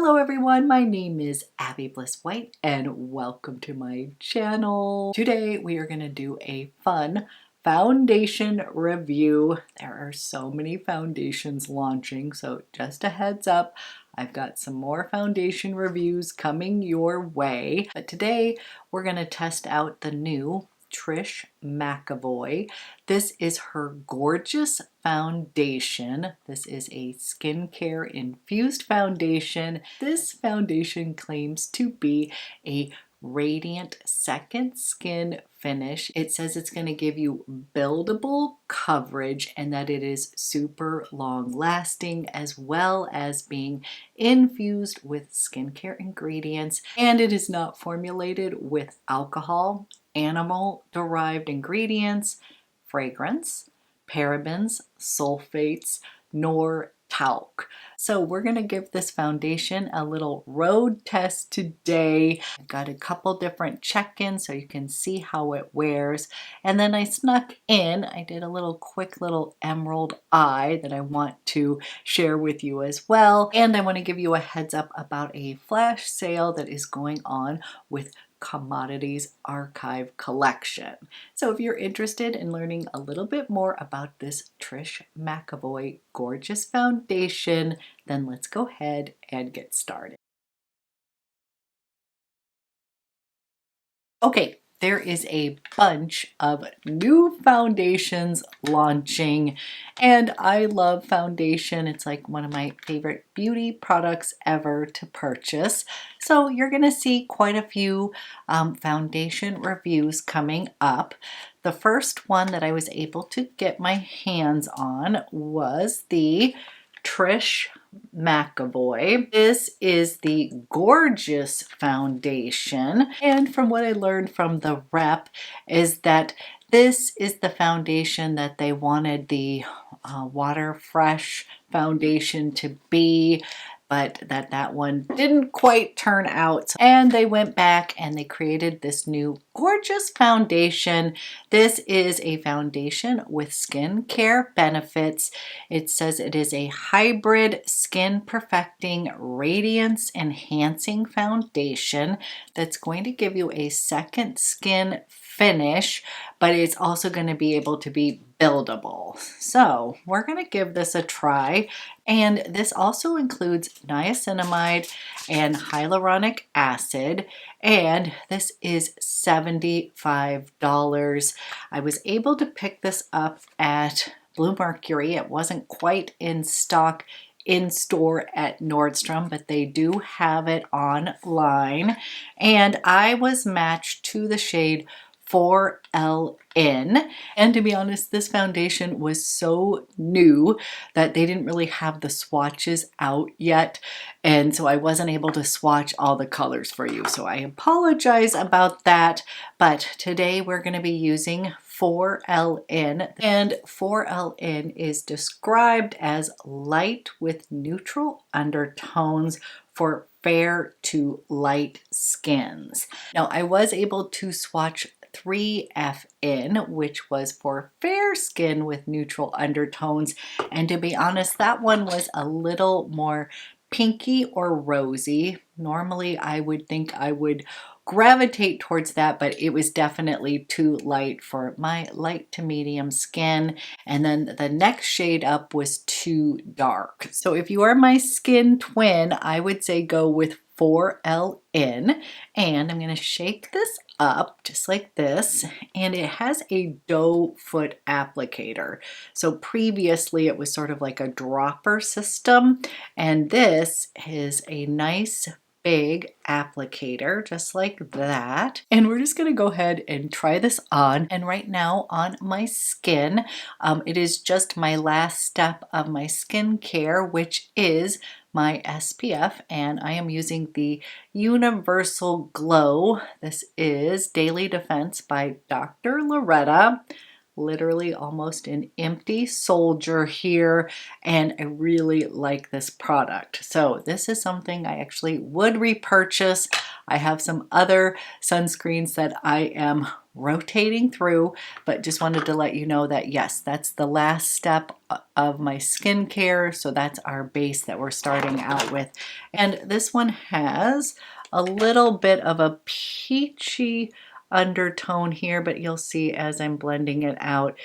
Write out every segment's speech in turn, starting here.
Hello everyone, my name is Abby Bliss White and welcome to my channel. Today we are going to do a fun foundation review. There are so many foundations launching, so just a heads up, I've got some more foundation reviews coming your way. But today we're going to test out the new Trish Mcevoy. This is her gorgeous foundation. This is a skincare infused foundation. This foundation claims to be a radiant second skin finish. It says it's going to give you buildable coverage and that it is super long lasting, as well as being infused with skincare ingredients, and it is not formulated with alcohol, animal derived ingredients, fragrance, parabens, sulfates, nor talc. So we're going to give this foundation a little road test today. I've got a couple different check-ins so you can see how it wears. And then I snuck in, I did a quick little emerald eye that I want to share with you as well. And I want to give you a heads up about a flash sale that is going on with Commodities Archive collection. So if you're interested in learning a little bit more about this Trish Mcevoy gorgeous foundation, then let's go ahead and get started. Okay, there is a bunch of new foundations launching, and I love foundation. It's like one of my favorite beauty products ever to purchase. So you're going to see quite a few foundation reviews coming up. The first one that I was able to get my hands on was the Trish Mcevoy. This is the gorgeous foundation, and from what I learned from the rep is that this is the foundation that they wanted the water fresh foundation to be, but that one didn't quite turn out. And they went back and they created this new gorgeous foundation. This is a foundation with skincare benefits. It says it is a hybrid skin perfecting, radiance enhancing foundation that's going to give you a second skin finish, but it's also going to be able to be buildable. So we're going to give this a try, and this also includes niacinamide and hyaluronic acid, and this is $75. I was able to pick this up at Blue Mercury. It wasn't quite in stock in store at Nordstrom, but they do have it online, and I was matched to the shade 4LN. And to be honest, this foundation was so new that they didn't really have the swatches out yet, and so I wasn't able to swatch all the colors for you, so I apologize about that. But today we're going to be using 4LN, and 4LN is described as light with neutral undertones for fair to light skins. Now, I was able to swatch 3FN, which was for fair skin with neutral undertones, and to be honest, that one was a little more pinky or rosy. Normally I would think I would gravitate towards that, but it was definitely too light for my light to medium skin, and then the next shade up was too dark. So if you are my skin twin, I would say go with 4LN, and I'm going to shake this up just like this, and it has a doe foot applicator. So previously it was sort of like a dropper system, and this is a nice big applicator just like that. And we're just going to go ahead and try this on. And right now on my skin, it is just my last step of my skincare, which is my SPF, and I am using the Universal Glow. This is Daily Defense by Dr. Loretta. literally almost an empty soldier here, and I really like this product. So this is something I actually would repurchase. I have some other sunscreens that I am rotating through, but just wanted to let you know that yes, that's the last step of my skincare. So that's our base that we're starting out with. And this one has a little bit of a peachy undertone here, but you'll see as I'm blending it out,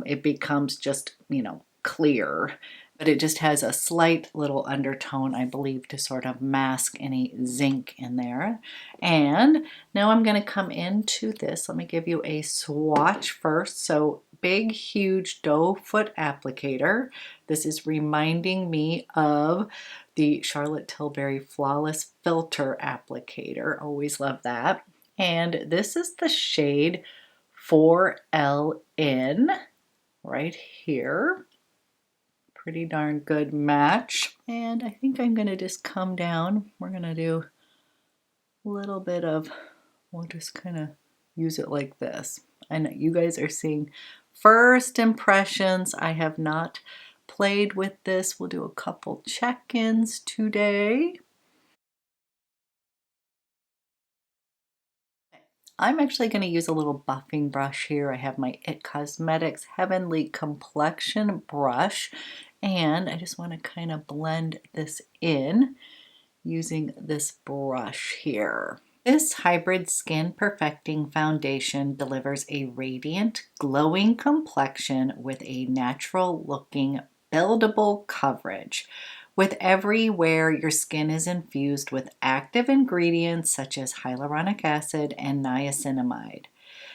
it becomes just, you know, clear. But it just has a slight little undertone, I believe, to sort of mask any zinc in there. And now I'm going to come into this. Let me give you a swatch first. So big, huge doe foot applicator. This is reminding me of the Charlotte Tilbury Flawless Filter Applicator. Always love that. And this is the shade 4LN right here. Pretty darn good match. And I think I'm going to just come down. We're going to do a little bit of, we'll just kind of use it like this. I know you guys are seeing first impressions. I have not played with this. We'll do a couple check-ins today. I'm actually going to use a little buffing brush here. I have my IT Cosmetics Heavenly Complexion brush, and I just want to kind of blend this in using this brush here. This Hybrid Skin Perfecting Foundation delivers a radiant, glowing complexion with a natural looking, buildable coverage. With every wear, your skin is infused with active ingredients such as hyaluronic acid and niacinamide.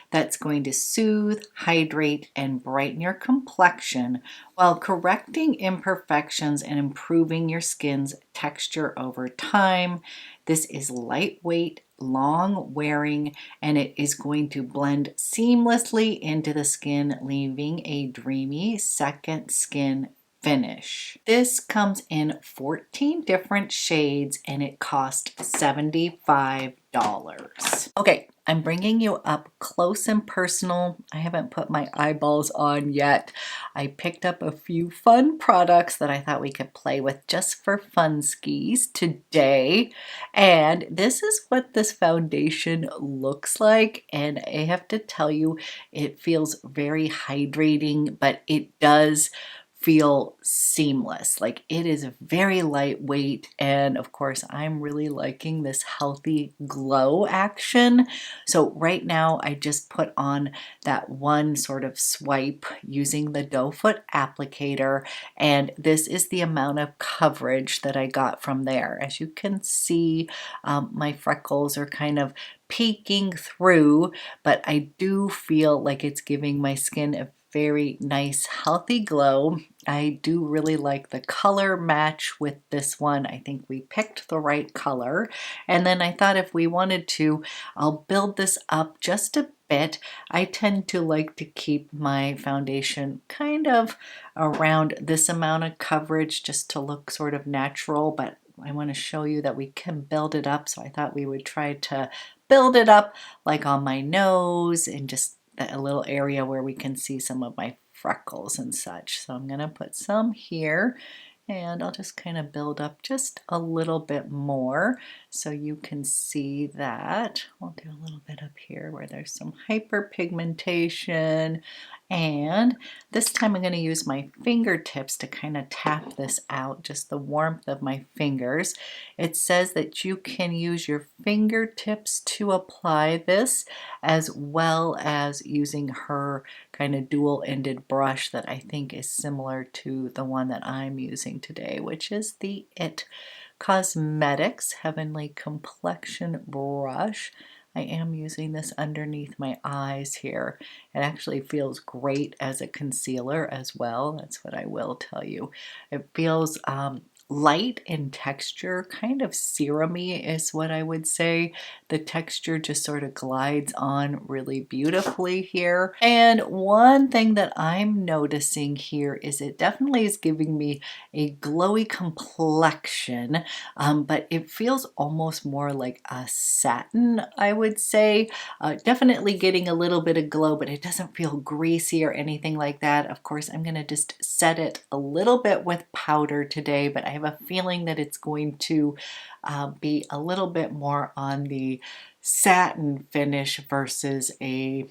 That's going to soothe, hydrate, and brighten your complexion while correcting imperfections and improving your skin's texture over time. This is lightweight, long wearing, and it is going to blend seamlessly into the skin, leaving a dreamy second skin finish. This comes in 14 different shades and it cost $75. Okay, I'm bringing you up close and personal. I haven't put my eyeballs on yet. I picked up a few fun products that I thought we could play with just for fun skis today. And this is what this foundation looks like. And I have to tell you, it feels very hydrating, but it does feel seamless. Like it is very lightweight, and of course I'm really liking this healthy glow action. So right now I just put on that one sort of swipe using the doe foot applicator, and this is the amount of coverage that I got from there. As you can see, my freckles are kind of peeking through, but I do feel like it's giving my skin a very nice healthy glow. I do really like the color match with this one. I think we picked the right color. And then I thought if we wanted to, I'll build this up just a bit. I tend to like to keep my foundation kind of around this amount of coverage just to look sort of natural, but I want to show you that we can build it up. So I thought we would try to build it up like on my nose and just a little area where we can see some of my freckles and such. So I'm going to put some here, and I'll just kind of build up just a little bit more so you can see that. We'll do a little bit up here where there's some hyperpigmentation. And this time I'm going to use my fingertips to kind of tap this out, just the warmth of my fingers. It says that you can use your fingertips to apply this as well as using her kind of dual-ended brush that I think is similar to the one that I'm using today, which is the IT Cosmetics Heavenly Complexion brush. I am using this underneath my eyes here. It actually feels great as a concealer as well. That's what I will tell you. It feels light in texture, kind of serum-y is what I would say. The texture just sort of glides on really beautifully here. And one thing that I'm noticing here is it definitely is giving me a glowy complexion, but it feels almost more like a satin, I would say. Definitely getting a little bit of glow, but it doesn't feel greasy or anything like that. Of course, I'm going to just set it a little bit with powder today, but I have a feeling that it's going to be a little bit more on the satin finish versus a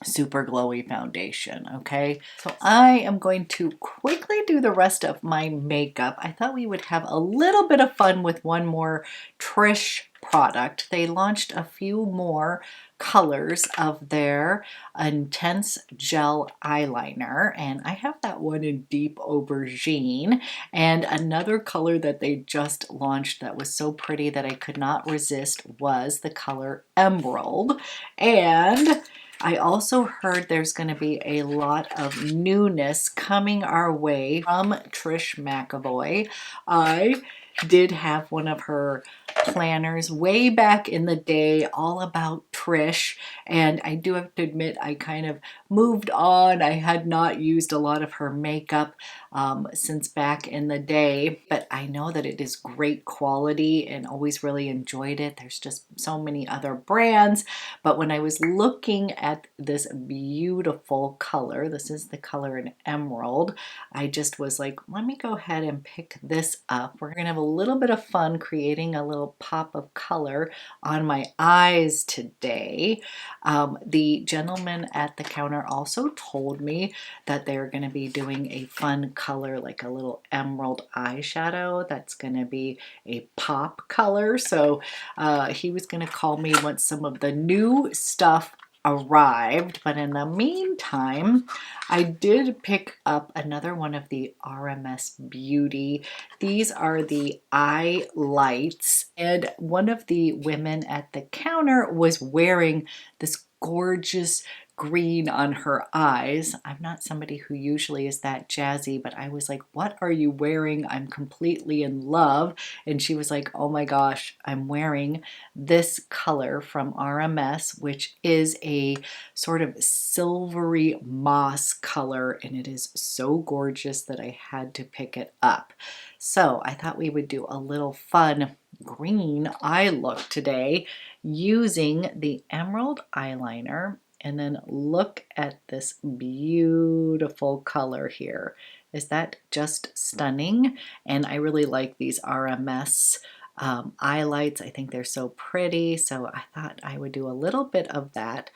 super glowy foundation. Okay, so I am going to quickly do the rest of my makeup. I thought we would have a little bit of fun with one more Trish product. They launched a few more colors of their intense gel eyeliner, and I have that one in deep aubergine, and another color that they just launched that was so pretty that I could not resist was the color emerald. And I also heard there's going to be a lot of newness coming our way from Trish Mcevoy. I did have one of her planners way back in the day all about Trish, and I do have to admit I kind of moved on. I had not used a lot of her makeup since back in the day, but I know that it is great quality and always really enjoyed it. There's just so many other brands, but when I was looking at this beautiful color, this is the color in emerald, I just was like, let me go ahead and pick this up. We're gonna have a little bit of fun creating a little pop of color on my eyes today. The gentleman at the counter also told me that they're going to be doing a fun color, like a little emerald eyeshadow that's going to be a pop color. So he was going to call me once some of the new stuff arrived, but in the meantime I did pick up another one of the RMS Beauty. These are the eye lights, and one of the women at the counter was wearing this gorgeous green on her eyes. I'm not somebody who usually is that jazzy, but I was like, what are you wearing? I'm completely in love. And she was like, oh my gosh, I'm wearing this color from RMS, which is a sort of silvery moss color, and it is so gorgeous that I had to pick it up. So I thought we would do a little fun green eye look today using the emerald eyeliner. And then look at this beautiful color here. Is that just stunning? And I really like these RMS eye lights. I think they're so pretty. So I thought I would do a little bit of that.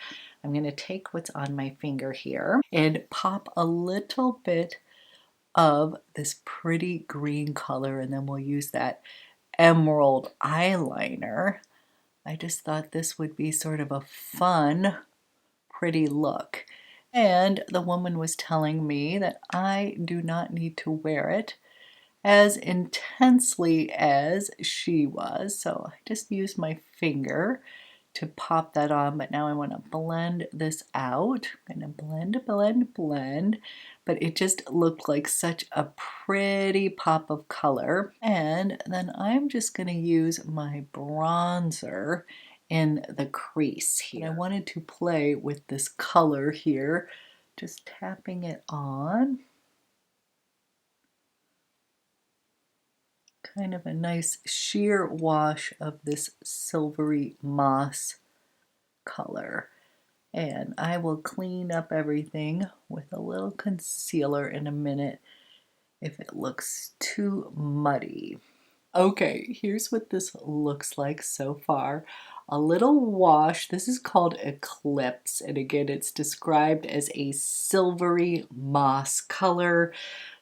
I'm going to take what's on my finger here and pop a little bit of this pretty green color, and then we'll use that emerald eyeliner. I just thought this would be sort of a fun, pretty look. And the woman was telling me that I do not need to wear it as intensely as she was. So I just used my finger to pop that on, but now I want to blend this out. I'm going to blend, blend, blend, but it just looked like such a pretty pop of color. And then I'm just going to use my bronzer in the crease here. And I wanted to play with this color here, just tapping it on. Kind of a nice sheer wash of this silvery moss color. And I will clean up everything with a little concealer in a minute if it looks too muddy. Okay, here's what this looks like so far. A little wash. This is called Eclipse, and again, it's described as a silvery moss color.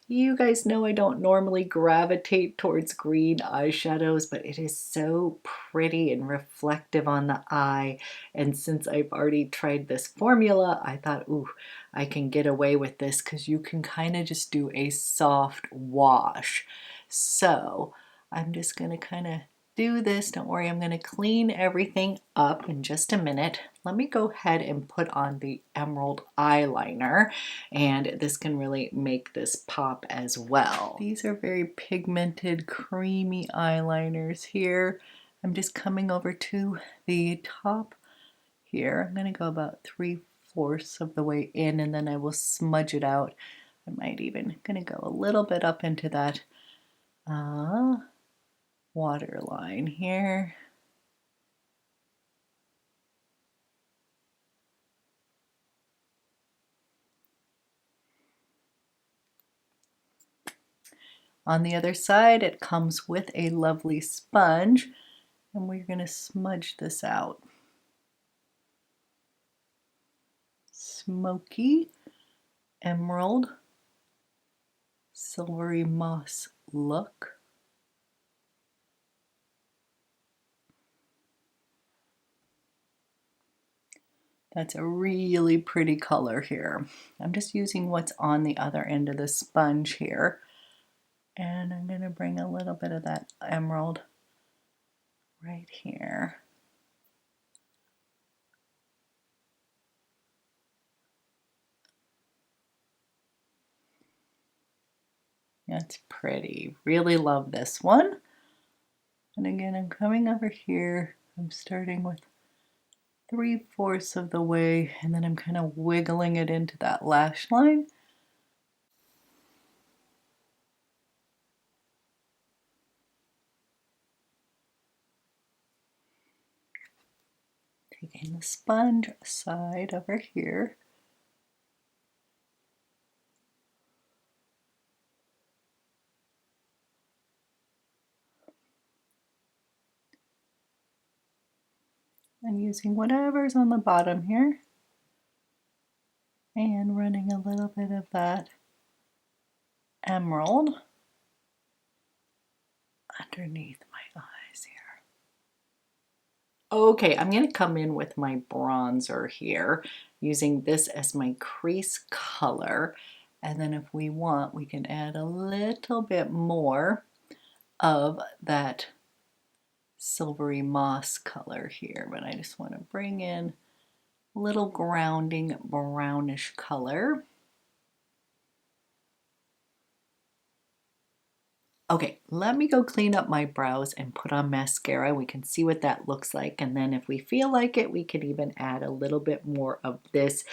You guys know I don't normally gravitate towards green eyeshadows, but it is so pretty and reflective on the eye. And since I've already tried this formula, I thought, ooh, I can get away with this because you can kind of just do a soft wash. So I'm just going to kind of do this. Don't worry, I'm going to clean everything up in just a minute. Let me go ahead and put on the emerald eyeliner, and this can really make this pop as well. These are very pigmented, creamy eyeliners here. I'm just coming over to the top here. I'm going to go about 3/4 of the way in, and then I will smudge it out. I might even going to go a little bit up into that waterline here. On the other side, it comes with a lovely sponge, and we're going to smudge this out. Smoky, emerald, silvery moss look. That's a really pretty color here. I'm just using what's on the other end of the sponge here. And I'm going to bring a little bit of that emerald right here. That's pretty. Really love this one. And again, I'm coming over here. I'm starting with 3/4 of the way, and then I'm kind of wiggling it into that lash line. Taking the sponge side over here. And using whatever's on the bottom here. And running a little bit of that emerald underneath my eyes here. Okay, I'm going to come in with my bronzer here, using this as my crease color. And then if we want, we can add a little bit more of that silvery moss color here. But I just want to bring in a little grounding brownish color. Okay, let me go clean up my brows and put on mascara. We can see what that looks like, and then if we feel like it, we could even add a little bit more of this.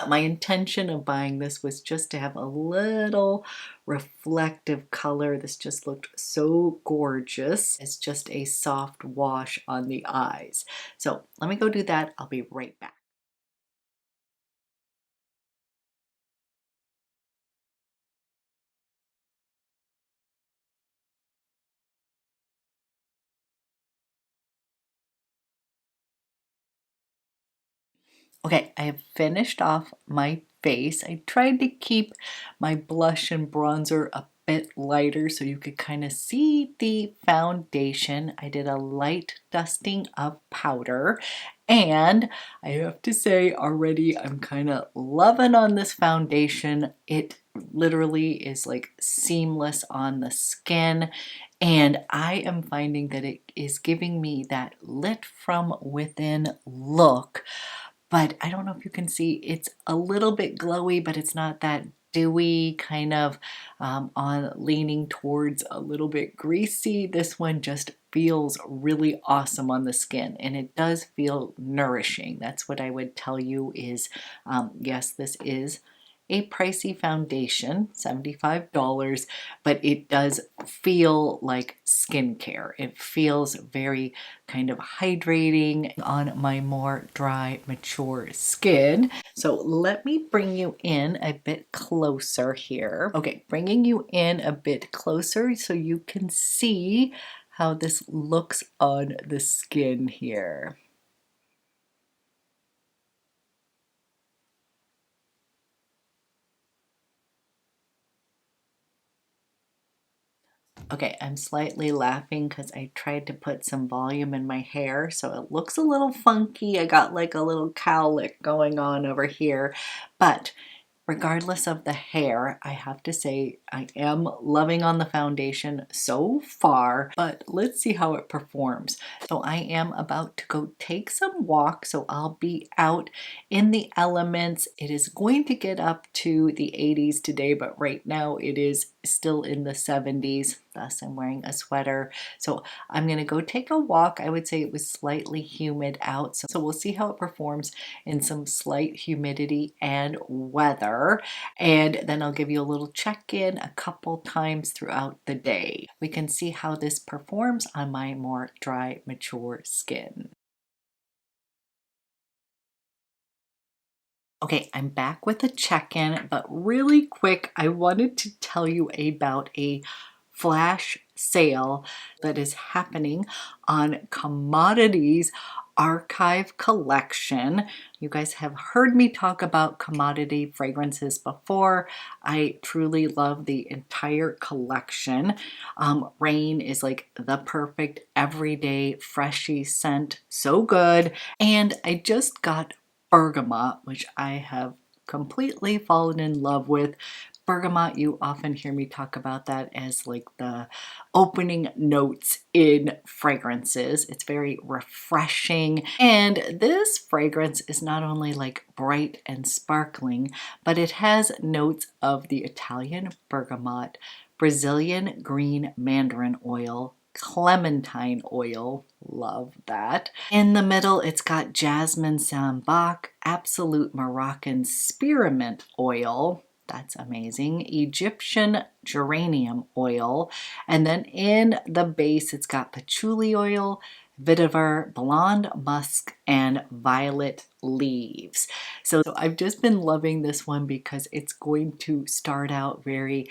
My intention of buying this was just to have a little reflective color. This just looked so gorgeous. It's just a soft wash on the eyes. So let me go do that. I'll be right back. Okay, I have finished off my face. I tried to keep my blush and bronzer a bit lighter so you could kind of see the foundation. I did a light dusting of powder, and I have to say already I'm kind of loving on this foundation. It literally is like seamless on the skin, and I am finding that it is giving me that lit from within look. But I don't know if you can see, it's a little bit glowy, but it's not that dewy kind of on leaning towards a little bit greasy. This one just feels really awesome on the skin, and it does feel nourishing. That's what I would tell you is, yes, this is a pricey foundation, $75, but it does feel like skincare. It feels very kind of hydrating on my more dry, mature skin. So let me bring you in a bit closer here. Okay, bringing you in a bit closer so you can see how this looks on the skin here. Okay, I'm slightly laughing because I tried to put some volume in my hair, so it looks a little funky. I got like a little cowlick going on over here, but regardless of the hair, I have to say I am loving on the foundation so far, but let's see how it performs. So I am about to go take some walks, so I'll be out in the elements. It is going to get up to the 80s today, but right now it is still in the 70s, thus I'm wearing a sweater. So I'm gonna go take a walk. I would say it was slightly humid out, so we'll see how it performs in some slight humidity and weather. And then I'll give you a little check-in a couple times throughout the day. We can see how this performs on my more dry, mature skin. Okay, I'm back with a check-in, but really quick, I wanted to tell you about a flash sale that is happening on Commodities Archive Collection. You guys have heard me talk about commodity fragrances before. I truly love the entire collection. Rain is like the perfect everyday freshy scent, so good. And I just got bergamot, which I have completely fallen in love with. Bergamot, you often hear me talk about that as like the opening notes in fragrances. It's very refreshing. And this fragrance is not only like bright and sparkling, but it has notes of the Italian bergamot, Brazilian green mandarin oil, clementine oil, love that. In the middle, it's got jasmine sambac, absolute Moroccan spearmint oil, that's amazing, Egyptian geranium oil, and then in the base, it's got patchouli oil, vetiver, blonde musk, and violet leaves. So I've just been loving this one because it's going to start out very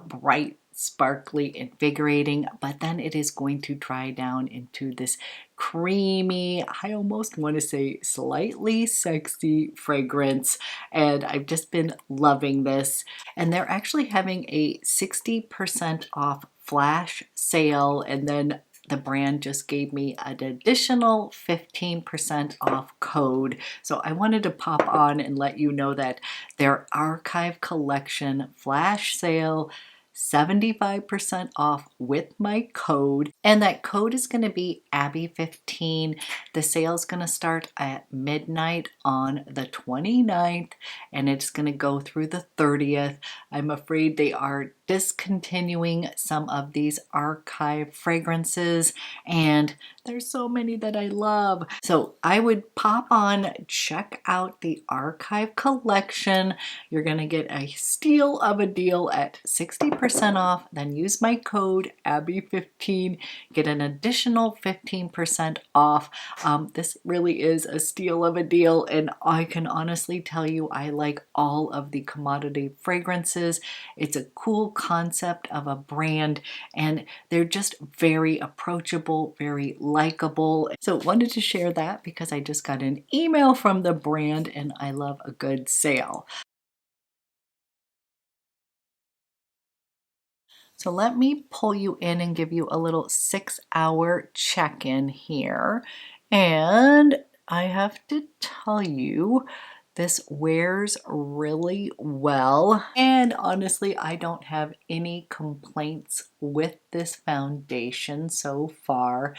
bright, sparkly, invigorating, but then it is going to dry down into this creamy, I almost want to say slightly sexy fragrance, and I've just been loving this. And they're actually having a 60% off flash sale, and then the brand just gave me an additional 15% off code. So I wanted to pop on and let you know that their archive collection flash sale, 75% off with my code, and that code is going to be Abby15. The sale is going to start at midnight on the 29th, and it's going to go through the 30th. I'm afraid they are discontinuing some of these archive fragrances, and there's so many that I love. So I would pop on, check out the archive collection. You're going to get a steal of a deal at 60% off. Then use my code Abby15, get an additional 15% off. This really is a steal of a deal, and I can honestly tell you I like all of the commodity fragrances. It's a cool concept of a brand, and they're just very approachable, very likable. So wanted to share that because I just got an email from the brand, and I love a good sale. So let me pull you in and give you a little 6-hour check-in here. And I have to tell you, this wears really well. And honestly, I don't have any complaints with this foundation so far.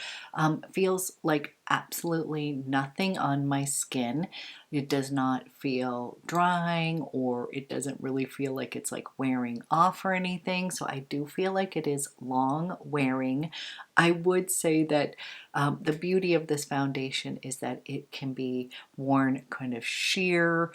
Feels like absolutely nothing on my skin. It does not feel drying, or it doesn't really feel like it's like wearing off or anything. So I do feel like it is long wearing. I would say that the beauty of this foundation is that it can be worn kind of sheer,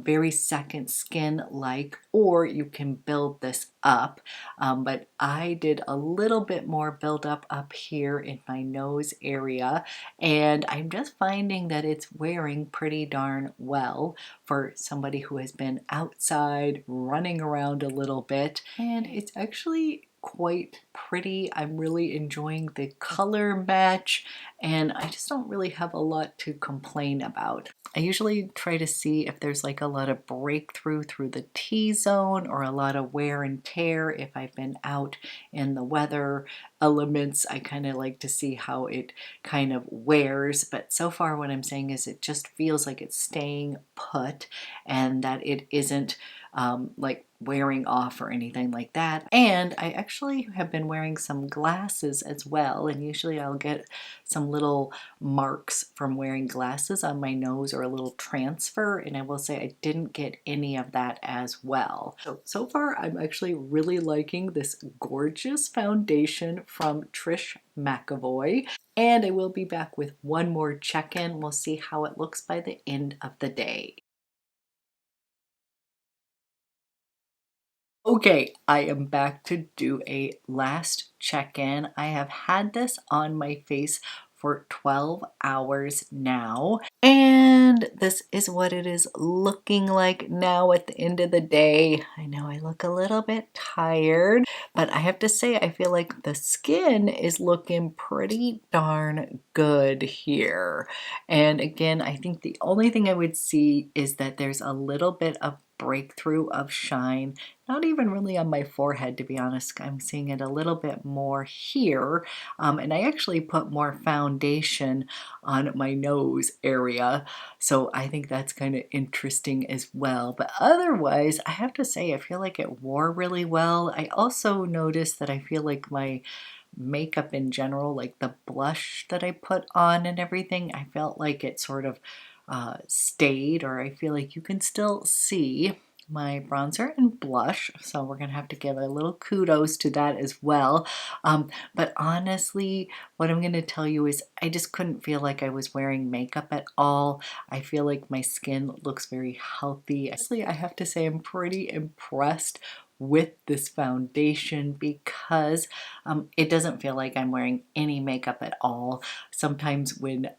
very second skin like, or you can build this up. But I did a little bit more build up here in my nose area, and I'm just finding that it's wearing pretty darn well for somebody who has been outside running around a little bit, and it's actually quite pretty. I'm really enjoying the color match, and I just don't really have a lot to complain about. I usually try to see if there's like a lot of breakthrough through the T-zone or a lot of wear and tear if I've been out in the weather elements. I kind of like to see how it kind of wears, but so far what I'm saying is it just feels like it's staying put, and that it isn't like wearing off or anything like that. And I actually have been wearing some glasses as well, and usually I'll get some little marks from wearing glasses on my nose or a little transfer, and I will say I didn't get any of that as well. So far I'm actually really liking this gorgeous foundation from Trish Mcevoy, and I will be back with one more check-in. We'll see how it looks by the end of the day. Okay, I am back to do a last check-in. I have had this on my face for 12 hours now, and this is what it is looking like now at the end of the day. I know I look a little bit tired, but I have to say I feel like the skin is looking pretty darn good here. And again, I think the only thing I would see is that there's a little bit of breakthrough of shine, not even really on my forehead, to be honest. I'm seeing it a little bit more here. And I actually put more foundation on my nose area. So I think that's kind of interesting as well. But otherwise, I have to say, I feel like it wore really well. I also noticed that I feel like my makeup in general, like the blush that I put on and everything, I felt like it sort of stayed, or I feel like you can still see my bronzer and blush, so we're gonna have to give a little kudos to that as well. But honestly, what I'm gonna tell you is I just couldn't feel like I was wearing makeup at all. I feel like my skin looks very healthy. Honestly, I have to say I'm pretty impressed with this foundation because it doesn't feel like I'm wearing any makeup at all. Sometimes when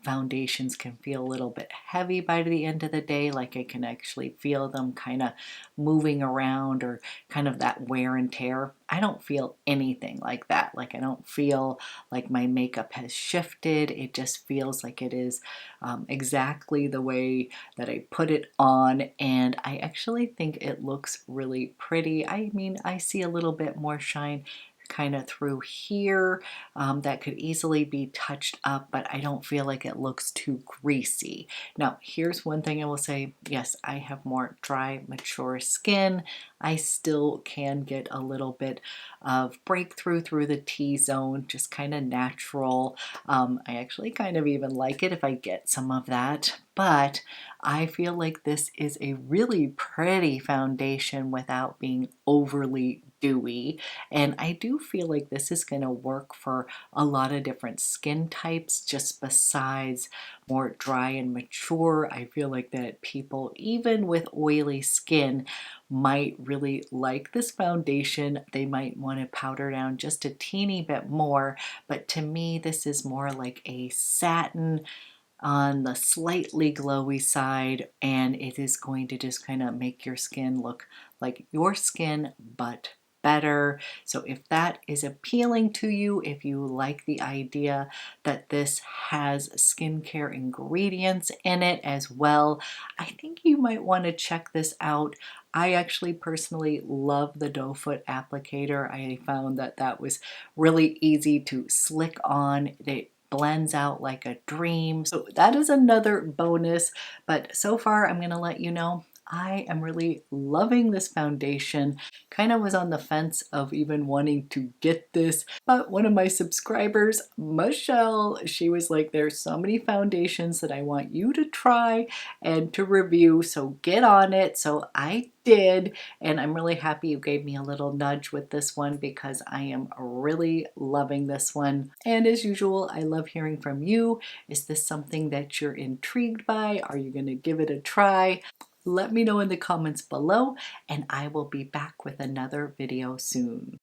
foundations can feel a little bit heavy by the end of the day, like I can actually feel them kind of moving around or kind of that wear and tear. I don't feel anything like that. Like I don't feel like my makeup has shifted. It just feels like it is exactly the way that I put it on, and I actually think it looks really pretty. I mean, I see a little bit more shine kind of through here that could easily be touched up, but I don't feel like it looks too greasy. Now, here's one thing I will say. Yes, I have more dry, mature skin. I still can get a little bit of breakthrough through the T-zone, just kind of natural. I actually kind of even like it if I get some of that, but I feel like this is a really pretty foundation without being overly dewy. And I do feel like this is going to work for a lot of different skin types, just besides more dry and mature. I feel like that people, even with oily skin, might really like this foundation. They might want to powder down just a teeny bit more, but to me, this is more like a satin on the slightly glowy side, and it is going to just kind of make your skin look like your skin, but better. So if that is appealing to you, if you like the idea that this has skincare ingredients in it as well, I think you might want to check this out. I actually personally love the doe foot applicator. I found that that was really easy to slick on. It blends out like a dream. So that is another bonus. But so far, I'm going to let you know I am really loving this foundation. Kind of was on the fence of even wanting to get this, but one of my subscribers, Michelle, she was like, there's so many foundations that I want you to try and to review, so get on it. So I did, and I'm really happy you gave me a little nudge with this one because I am really loving this one. And as usual, I love hearing from you. Is this something that you're intrigued by? Are you going to give it a try? Let me know in the comments below, and I will be back with another video soon.